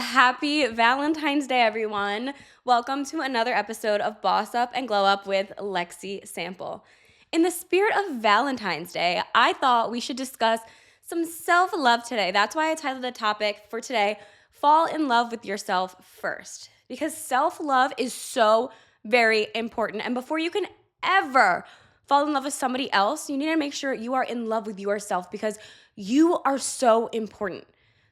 happy Valentine's Day, everyone. Welcome to another episode of Boss Up and Glow Up with Lexi Sample. In the spirit of Valentine's Day, I thought we should discuss some self love today. That's why I titled the topic for today, Fall in Love with Yourself First. Because self love is so very important. And before you can ever fall in love with somebody else, you need to make sure you are in love with yourself because you are so important.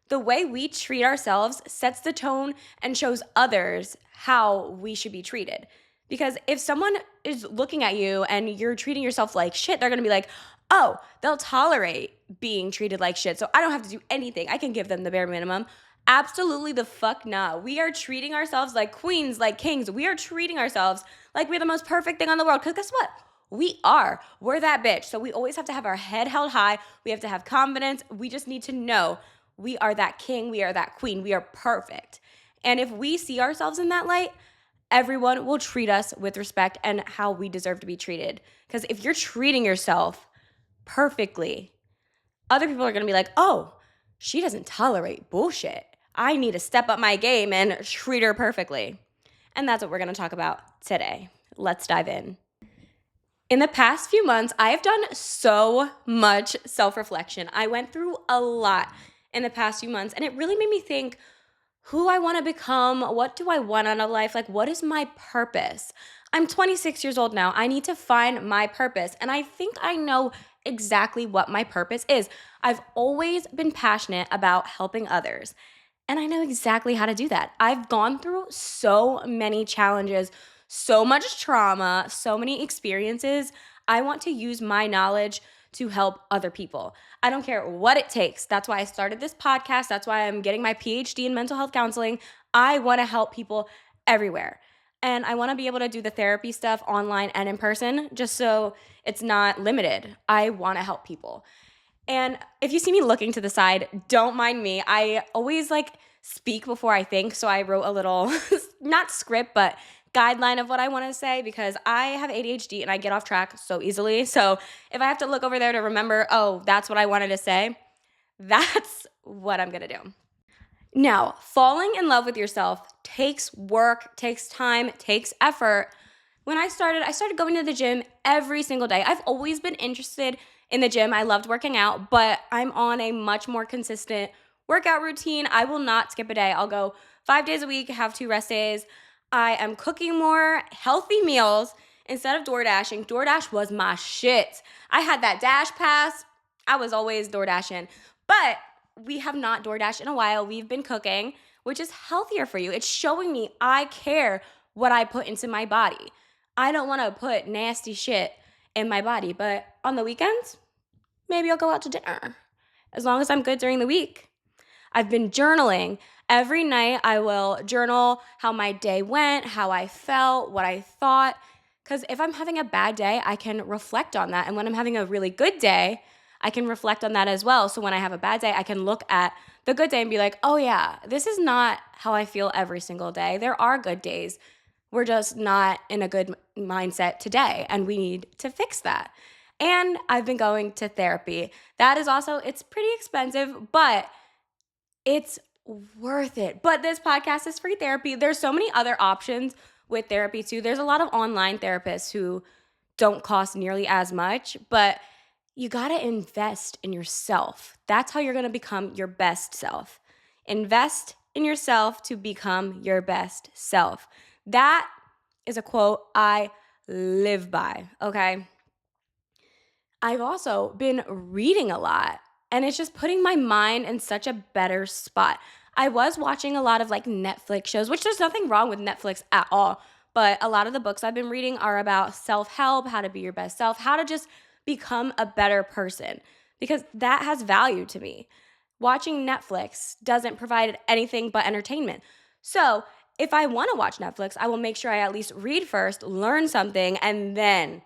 The way we treat ourselves sets the tone and shows others how we should be treated. Because if someone is looking at you and you're treating yourself like shit, they're gonna be like, oh, they'll tolerate being treated like shit, so I don't have to do anything. I can give them the bare minimum. Absolutely the fuck not. We are treating ourselves like queens, like kings. We are treating ourselves like we're the most perfect thing on the world. Because guess what? We are. We're that bitch. So we always have to have our head held high. We have to have confidence. We just need to know we are that king. We are that queen. We are perfect. And if we see ourselves in that light, everyone will treat us with respect and how we deserve to be treated. Because if you're treating yourself perfectly, other people are going to be like, oh, she doesn't tolerate bullshit. I need to step up my game and treat her perfectly. And that's what we're going to talk about today. Let's dive in. In the past few months, I have done so much self-reflection. I went through a lot in the past few months, and it really made me think who I want to become. What do I want out of life? Like, what is my purpose? I'm 26 years old now. I need to find my purpose, and I think I know exactly what my purpose is. I've always been passionate about helping others, and I know exactly how to do that. I've gone through so many challenges, so much trauma, so many experiences. I want to use my knowledge to help other people. I don't care what it takes. That's why I started this podcast. That's why I'm getting my PhD in mental health counseling. I want to help people everywhere. And I want to be able to do the therapy stuff online and in person just so it's not limited. I want to help people. And if you see me looking to the side, don't mind me. I always speak before I think. So I wrote a little, not script, but guideline of what I want to say because I have ADHD and I get off track so easily. So if I have to look over there to remember, oh, that's what I wanted to say, that's what I'm going to do. Now, falling in love with yourself takes work, takes time, takes effort. When I started going to the gym every single day. I've always been interested in the gym. I loved working out, but I'm on a much more consistent workout routine. I will not skip a day. I'll go 5 days a week, have 2 rest days. I am cooking more healthy meals instead of door dashing. DoorDash was my shit. I had that Dash Pass. I was always door dashing. But we have not DoorDashed in a while. We've been cooking, which is healthier for you. It's showing me I care what I put into my body. I don't want to put nasty shit in my body, but on the weekends, maybe I'll go out to dinner as long as I'm good during the week. I've been journaling. Every night I will journal how my day went, how I felt, what I thought. Because if I'm having a bad day, I can reflect on that. And when I'm having a really good day, I can reflect on that as well. So when I have a bad day, I can look at the good day and be like, oh yeah, this is not how I feel every single day. There are good days. We're just not in a good mindset today, and we need to fix that. And I've been going to therapy. That is also, it's pretty expensive, but it's worth it. But this podcast is free therapy. There's so many other options with therapy too. There's a lot of online therapists who don't cost nearly as much, but you got to invest in yourself. That's how you're going to become your best self. Invest in yourself to become your best self. That is a quote I live by, okay? I've also been reading a lot, and it's just putting my mind in such a better spot. I was watching a lot of Netflix shows, which there's nothing wrong with Netflix at all, but a lot of the books I've been reading are about self-help, how to be your best self, how to just become a better person, because that has value to me. Watching Netflix doesn't provide anything but entertainment. So if I want to watch Netflix, I will make sure I at least read first, learn something, and then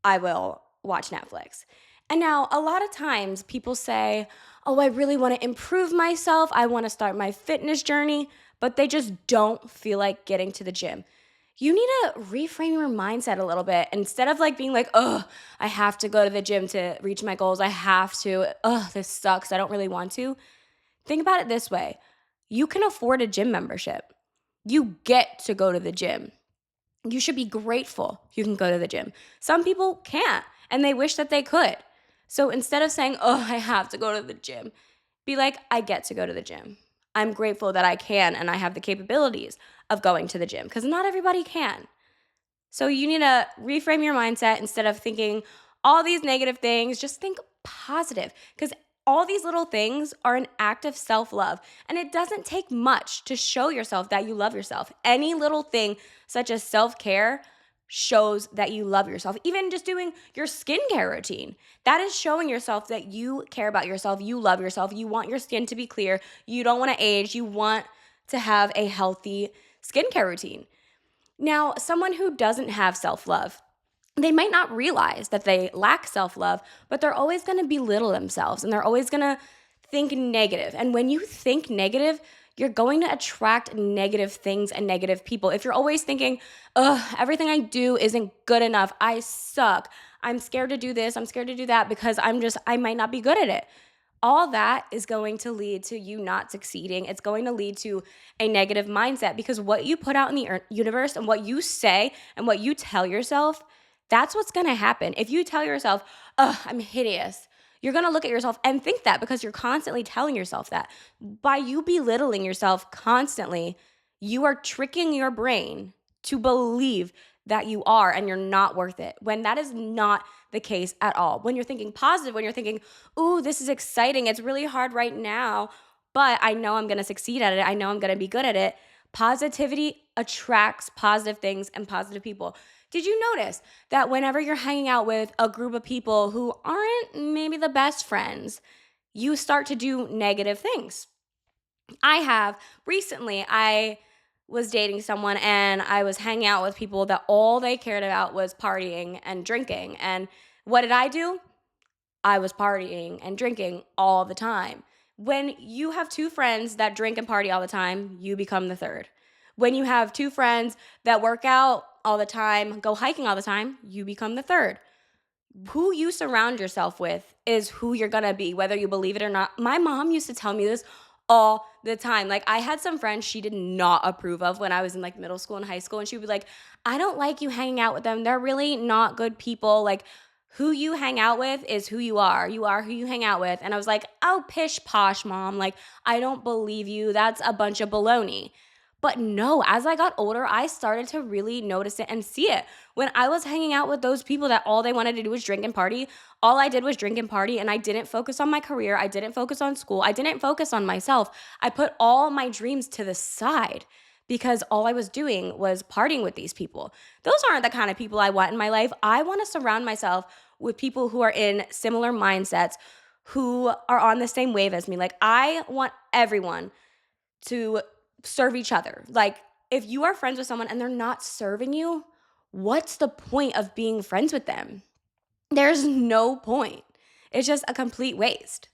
I will watch Netflix. And now, a lot of times people say, oh, I really want to improve myself. I want to start my fitness journey, but they just don't feel like getting to the gym. You need to reframe your mindset a little bit. Instead of being like, oh, I have to go to the gym to reach my goals. I have to. Oh, this sucks. I don't really want to. Think about it this way. You can afford a gym membership. You get to go to the gym. You should be grateful you can go to the gym. Some people can't and they wish that they could. So instead of saying, oh, I have to go to the gym, be like, I get to go to the gym. I'm grateful that I can and I have the capabilities of going to the gym because not everybody can. So you need to reframe your mindset instead of thinking all these negative things, just think positive because all these little things are an act of self love. And it doesn't take much to show yourself that you love yourself. Any little thing, such as self care, shows that you love yourself. Even just doing your skincare routine, that is showing yourself that you care about yourself, you love yourself, you want your skin to be clear, you don't want to age, you want to have a healthy skincare routine. Now, someone who doesn't have self love, they might not realize that they lack self love, but they're always going to belittle themselves and they're always going to think negative. And when you think negative, you're going to attract negative things and negative people. If you're always thinking, ugh, everything I do isn't good enough, I suck, I'm scared to do this, I'm scared to do that because I might not be good at it, all that is going to lead to you not succeeding. It's going to lead to a negative mindset because what you put out in the universe and what you say and what you tell yourself, that's what's going to happen. If you tell yourself, oh, I'm hideous, you're going to look at yourself and think that because you're constantly telling yourself that. By you belittling yourself constantly, you are tricking your brain to believe that you are and you're not worth it when that is not the case at all. When you're thinking positive, when you're thinking, ooh, this is exciting, it's really hard right now, but I know I'm going to succeed at it, I know I'm going to be good at it. Positivity attracts positive things and positive people. Did you notice that whenever you're hanging out with a group of people who aren't maybe the best friends, you start to do negative things? I have recently, I was dating someone and I was hanging out with people that all they cared about was partying and drinking. And what did I do? I was partying and drinking all the time. When you have two friends that drink and party all the time, you become the third. When you have two friends that work out all the time, go hiking all the time, you become the third. Who you surround yourself with is who you're gonna be, whether you believe it or not. My mom used to tell me this all the time. Like, I had some friends she did not approve of when I was in like middle school and high school, and she would be like, I don't like you hanging out with them. They're really not good people. Like, who you hang out with is who you are. You are who you hang out with. And I was like, oh, pish posh, mom. Like, I don't believe you. That's a bunch of baloney. But no, as I got older, I started to really notice it and see it. When I was hanging out with those people that all they wanted to do was drink and party, all I did was drink and party, and I didn't focus on my career. I didn't focus on school. I didn't focus on myself. I put all my dreams to the side because all I was doing was partying with these people. Those aren't the kind of people I want in my life. I want to surround myself with people who are in similar mindsets, who are on the same wave as me. Like, I want everyone to serve each other. Like, if you are friends with someone and they're not serving you, what's the point of being friends with them? There's no point. It's just a complete waste.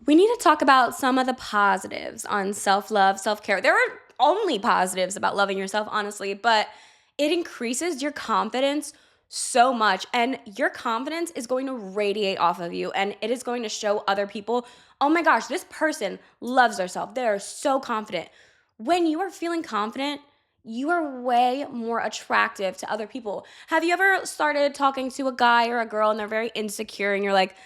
We need to talk about some of the positives on self love, self care. There are only positives about loving yourself, honestly, but it increases your confidence so much. And your confidence is going to radiate off of you and it is going to show other people, oh my gosh, this person loves herself. They are so confident. When you are feeling confident, you are way more attractive to other people. Have you ever started talking to a guy or a girl and they're very insecure and you're like,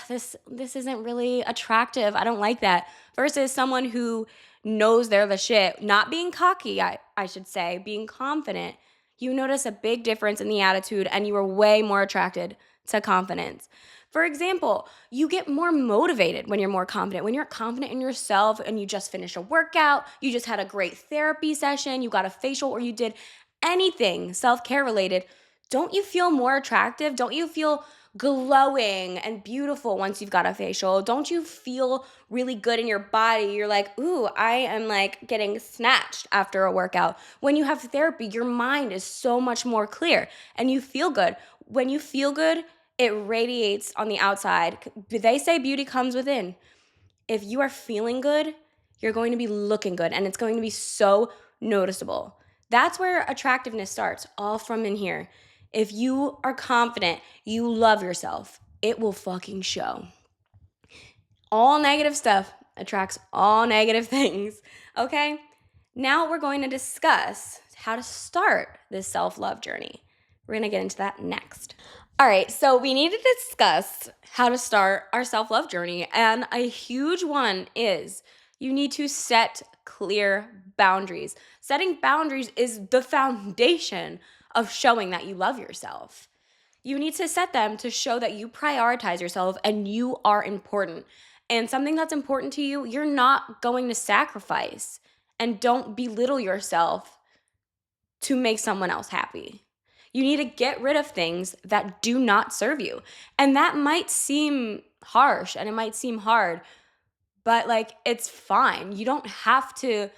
this isn't really attractive. I don't like that. Versus someone who knows they're the shit, not being cocky, I should say, being confident. You notice a big difference in the attitude and you are way more attracted to confidence. For example, you get more motivated when you're more confident. When you're confident in yourself and you just finished a workout, you just had a great therapy session, you got a facial, or you did anything self care related, don't you feel more attractive? Don't you feel glowing and beautiful once you've got a facial? Don't you feel really good in your body? You're like, ooh, I am like getting snatched after a workout. When you have therapy, your mind is so much more clear and you feel good. When you feel good, it radiates on the outside. They say beauty comes within. If you are feeling good, you're going to be looking good and it's going to be so noticeable. That's where attractiveness starts, all from in here. If you are confident, you love yourself, it will fucking show. All negative stuff, attracts all negative things. Okay? Now we're going to discuss how to start this self-love journey. We're going to get into that next. All right, so we need to discuss how to start our self-love journey, and a huge one is you need to set clear boundaries. Setting boundaries is the foundation of showing that you love yourself. You need to set them to show that you prioritize yourself and you are important. And something that's important to you, you're not going to sacrifice. And don't belittle yourself to make someone else happy. You need to get rid of things that do not serve you. And that might seem harsh and it might seem hard, but like it's fine. You don't have to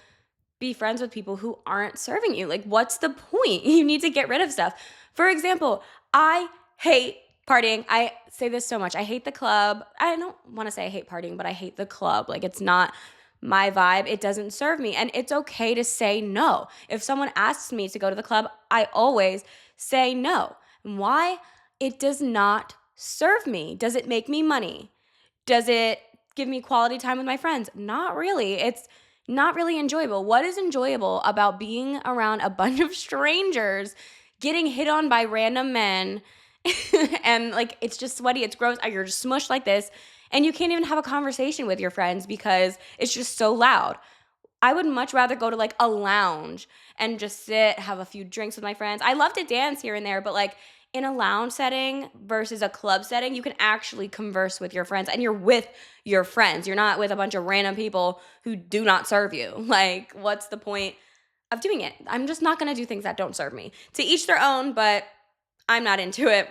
be friends with people who aren't serving you. Like, what's the point? You need to get rid of stuff. For example, I hate partying. I say this so much. I hate the club. I don't want to say I hate partying, but I hate the club. Like, it's not my vibe. It doesn't serve me. And it's okay to say no. If someone asks me to go to the club, I always say no. And why? It does not serve me. Does it make me money? Does it give me quality time with my friends? Not really. It's not really enjoyable. What is enjoyable about being around a bunch of strangers, getting hit on by random men, and like it's just sweaty, it's gross, you're just smushed like this, and you can't even have a conversation with your friends because it's just so loud. I would much rather go to like a lounge and just sit, have a few drinks with my friends. I love to dance here and there, but like in a lounge setting versus a club setting, you can actually converse with your friends and you're with your friends. You're not with a bunch of random people who do not serve you. Like, what's the point of doing it? I'm just not going to do things that don't serve me. To each their own, but I'm not into it.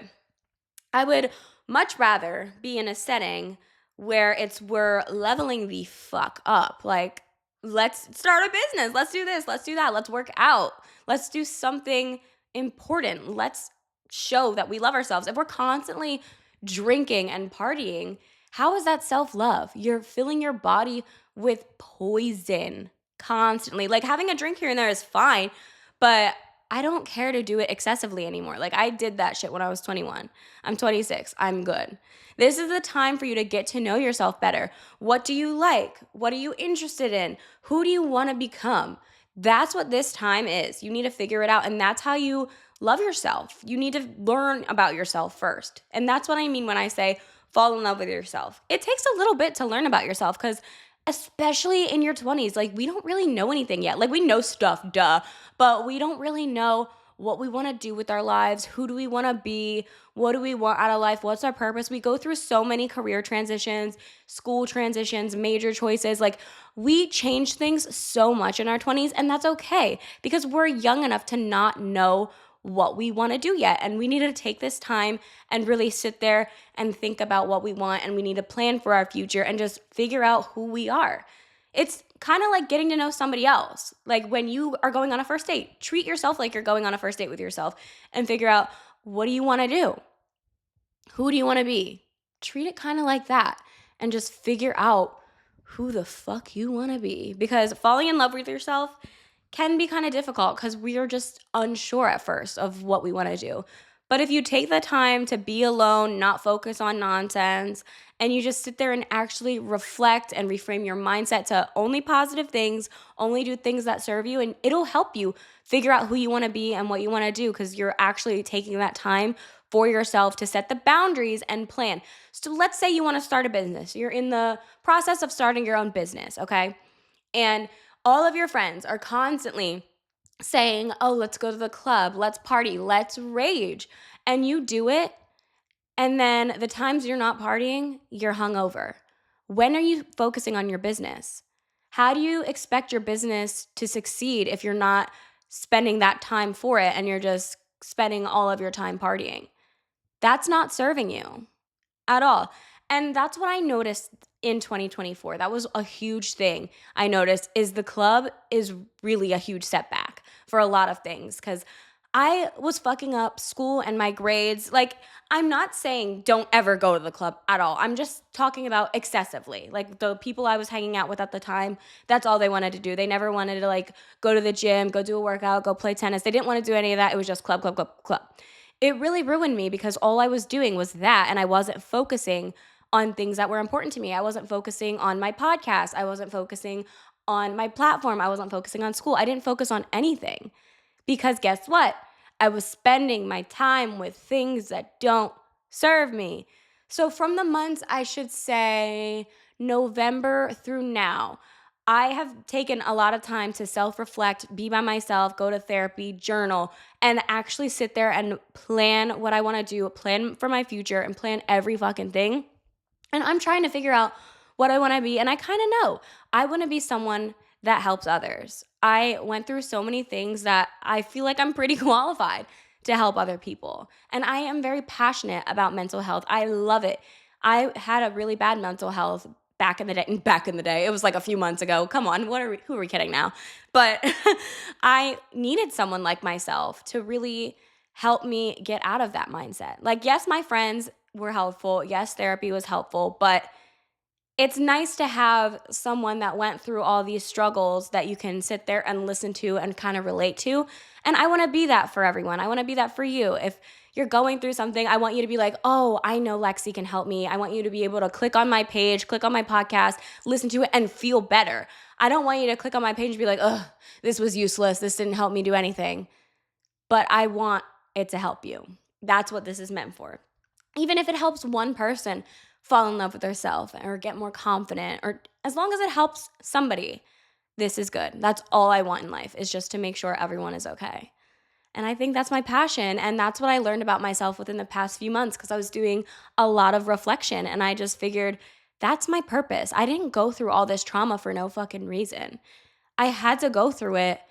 I would much rather be in a setting where we're leveling the fuck up. Like, let's start a business. Let's do this. Let's do that. Let's work out. Let's do something important. Let's show that we love ourselves. If we're constantly drinking and partying, how is that self-love? You're filling your body with poison constantly. Like having a drink here and there is fine, but I don't care to do it excessively anymore. Like I did that shit when I was 21. I'm 26. I'm good. This is the time for you to get to know yourself better. What do you like? What are you interested in? Who do you want to become? That's what this time is. You need to figure it out, and that's how you love yourself. You need to learn about yourself first. And that's what I mean when I say fall in love with yourself. It takes a little bit to learn about yourself because especially in your 20s, like we don't really know anything yet. Like we know stuff, duh, but we don't really know what we want to do with our lives. Who do we want to be? What do we want out of life? What's our purpose? We go through so many career transitions, school transitions, major choices. Like we change things so much in our 20s, and that's okay because we're young enough to not know what we want to do yet. And we need to take this time and really sit there and think about what we want. And we need to plan for our future and just figure out who we are. It's kind of like getting to know somebody else. Like when you are going on a first date, treat yourself like you're going on a first date with yourself and figure out what do you want to do? Who do you want to be? Treat it kind of like that and just figure out who the fuck you want to be. Because falling in love with yourself can be kind of difficult because we are just unsure at first of what we want to do. But if you take the time to be alone, not focus on nonsense, and you just sit there and actually reflect and reframe your mindset to only positive things, only do things that serve you, and it'll help you figure out who you want to be and what you want to do because you're actually taking that time for yourself to set the boundaries and plan. So let's say you want to start a business. You're in the process of starting your own business, okay? And all of your friends are constantly saying, oh, let's go to the club, let's party, let's rage. And you do it. And then the times you're not partying, you're hungover. When are you focusing on your business? How do you expect your business to succeed if you're not spending that time for it and you're just spending all of your time partying? That's not serving you at all. And that's what I noticed in 2024. That was a huge thing I noticed is the club is really a huge setback for a lot of things because I was fucking up school and my grades. Like, I'm not saying don't ever go to the club at all. I'm just talking about excessively. Like, the people I was hanging out with at the time, that's all they wanted to do. They never wanted to, like, go to the gym, go do a workout, go play tennis. They didn't want to do any of that. It was just club, club, club, club. It really ruined me because all I was doing was that, and I wasn't focusing on things that were important to me. I wasn't focusing on my podcast. I wasn't focusing on my platform. I wasn't focusing on school. I didn't focus on anything because guess what? I was spending my time with things that don't serve me. So from the months, I should say November through now, I have taken a lot of time to self-reflect, be by myself, go to therapy, journal, and actually sit there and plan what I want to do, plan for my future, and plan every fucking thing. And I'm trying to figure out what I want to be. And I kind of know I want to be someone that helps others. I went through so many things that I feel like I'm pretty qualified to help other people. And I am very passionate about mental health. I love it. I had a really bad mental health back in the day. Back in the day, it was like a few months ago. Come on, who are we kidding now? But I needed someone like myself to really help me get out of that mindset. Like, yes, my friends were helpful. Yes, therapy was helpful, but it's nice to have someone that went through all these struggles that you can sit there and listen to and kind of relate to. And I want to be that for everyone. I want to be that for you. If you're going through something, I want you to be like, oh, I know Lexi can help me. I want you to be able to click on my page, click on my podcast, listen to it, and feel better. I don't want you to click on my page and be like, ugh, this was useless. This didn't help me do anything. But I want it to help you. That's what this is meant for. Even if it helps one person fall in love with herself or get more confident, or as long as it helps somebody, this is good. That's all I want in life, is just to make sure everyone is okay. And I think that's my passion. And that's what I learned about myself within the past few months, because I was doing a lot of reflection and I just figured that's my purpose. I didn't go through all this trauma for no fucking reason. I had to go through it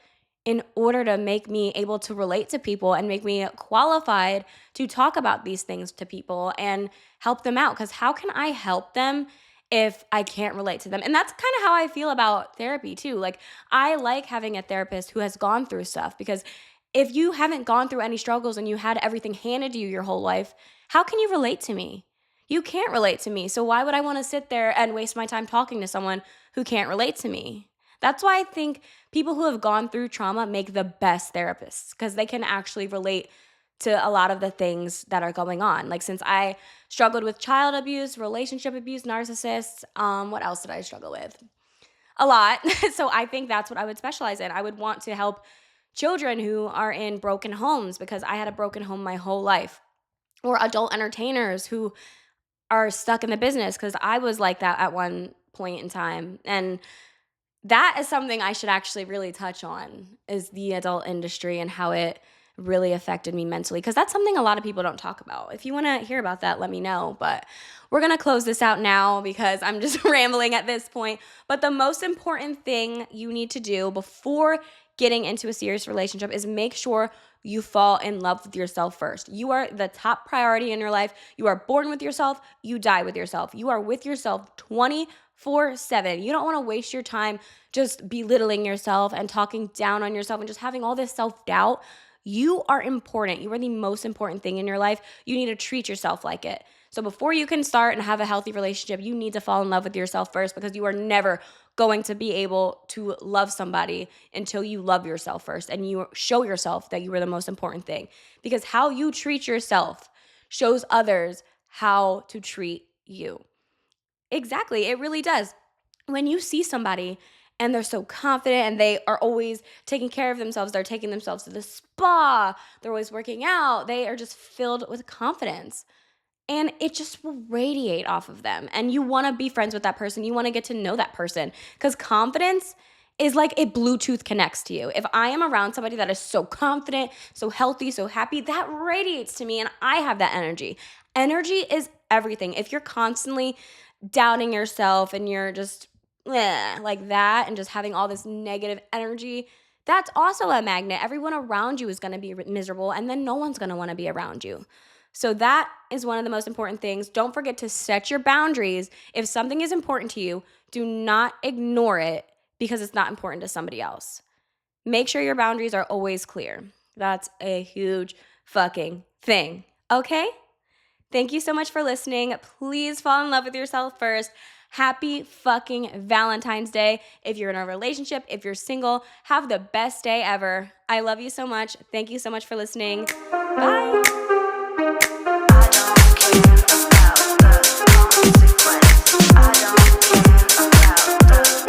in order to make me able to relate to people and make me qualified to talk about these things to people and help them out. Because how can I help them if I can't relate to them? And that's kind of how I feel about therapy too. Like, I like having a therapist who has gone through stuff, because if you haven't gone through any struggles and you had everything handed to you your whole life, how can you relate to me? You can't relate to me. So why would I want to sit there and waste my time talking to someone who can't relate to me? That's why I think people who have gone through trauma make the best therapists, because they can actually relate to a lot of the things that are going on. Like, since I struggled with child abuse, relationship abuse, narcissists, what else did I struggle with? A lot. So I think that's what I would specialize in. I would want to help children who are in broken homes, because I had a broken home my whole life, or adult entertainers who are stuck in the business, because I was like that at one point in time. And that is something I should actually really touch on, is the adult industry and how it really affected me mentally, because that's something a lot of people don't talk about. If you want to hear about that, let me know. But we're going to close this out now because I'm just rambling at this point. But the most important thing you need to do before getting into a serious relationship is make sure you fall in love with yourself first. You are the top priority in your life. You are born with yourself. You die with yourself. You are with yourself 24/7. You don't want to waste your time just belittling yourself and talking down on yourself and just having all this self-doubt. You are important. You are the most important thing in your life. You need to treat yourself like it. So before you can start and have a healthy relationship, you need to fall in love with yourself first, because you are never going to be able to love somebody until you love yourself first and you show yourself that you are the most important thing. Because how you treat yourself shows others how to treat you. Exactly. It really does. When you see somebody and they're so confident and they are always taking care of themselves, they're taking themselves to the spa, they're always working out, they are just filled with confidence. And it just will radiate off of them. And you want to be friends with that person. You want to get to know that person, because confidence is like a Bluetooth connects to you. If I am around somebody that is so confident, so healthy, so happy, that radiates to me and I have that energy. Energy is everything. If you're constantly doubting yourself and you're just like that and just having all this negative energy, that's also a magnet. Everyone around you is going to be miserable, and then no one's going to want to be around you. So that is one of the most important things. Don't forget to set your boundaries. If something is important to you, do not ignore it because it's not important to somebody else. Make sure your boundaries are always clear. That's a huge fucking thing. Okay? Thank you so much for listening. Please fall in love with yourself first. Happy fucking Valentine's Day. If you're in a relationship, if you're single, have the best day ever. I love you so much. Thank you so much for listening.